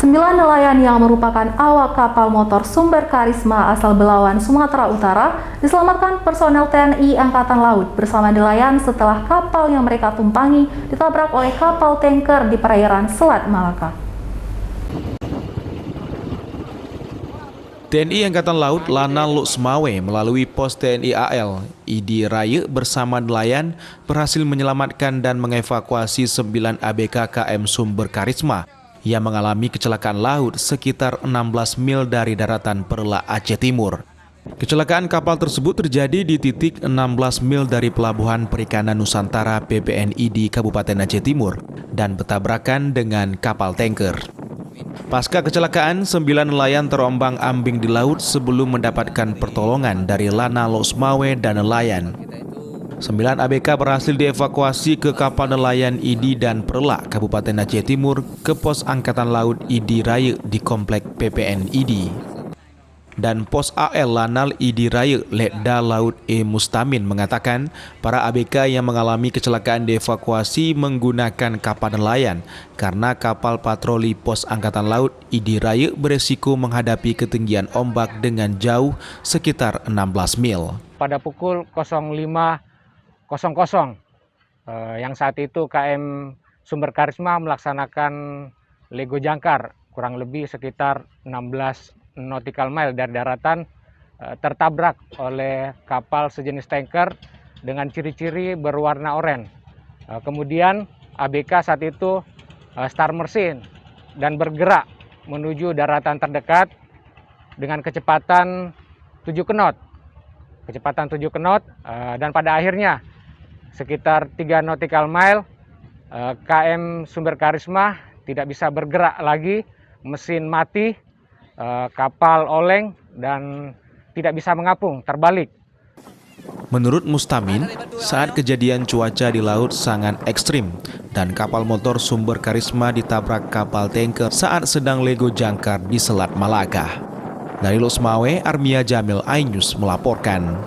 9 nelayan yang merupakan awak kapal motor Sumber Karisma asal Belawan, Sumatera Utara diselamatkan personel TNI Angkatan Laut bersama nelayan setelah kapal yang mereka tumpangi ditabrak oleh kapal tanker di perairan Selat Malaka. TNI Angkatan Laut Lanal Luxmawe melalui pos TNI AL ID Raya bersama nelayan berhasil menyelamatkan dan mengevakuasi 9 ABK KM Sumber Karisma yang mengalami kecelakaan laut sekitar 16 mil dari daratan Perla, Aceh Timur. Kecelakaan kapal tersebut terjadi di titik 16 mil dari Pelabuhan Perikanan Nusantara PPNI di Kabupaten Aceh Timur dan bertabrakan dengan kapal tanker. Pasca kecelakaan, 9 nelayan terombang-ambing di laut sebelum mendapatkan pertolongan dari Lanal Luxmawe dan nelayan. 9 ABK berhasil dievakuasi ke kapal nelayan ID dan Perla, Kabupaten Aceh Timur, ke pos Angkatan Laut ID Raya di Komplek PPN ID. Dan pos AL Lanal ID Raya Letda Laut E Mustamin mengatakan para ABK yang mengalami kecelakaan dievakuasi menggunakan kapal nelayan karena kapal patroli pos Angkatan Laut ID Raya beresiko menghadapi ketinggian ombak dengan jauh sekitar 16 mil. Pada pukul 05.00 yang saat itu KM Sumber Karisma melaksanakan lego jangkar kurang lebih sekitar 16 nautical mile dari daratan, tertabrak oleh kapal sejenis tanker dengan ciri-ciri berwarna oranye. Kemudian ABK saat itu start mesin dan bergerak menuju daratan terdekat dengan kecepatan 7 knot. Dan pada akhirnya sekitar 3 nautical mile KM Sumber Karisma tidak bisa bergerak lagi, mesin mati, kapal oleng dan tidak bisa mengapung, terbalik. Menurut Mustamin, saat kejadian cuaca di laut sangat ekstrim dan kapal motor Sumber Karisma ditabrak kapal tanker saat sedang lego jangkar di Selat Malaka. Dari Luxmawe, Armia Jamil iNews melaporkan.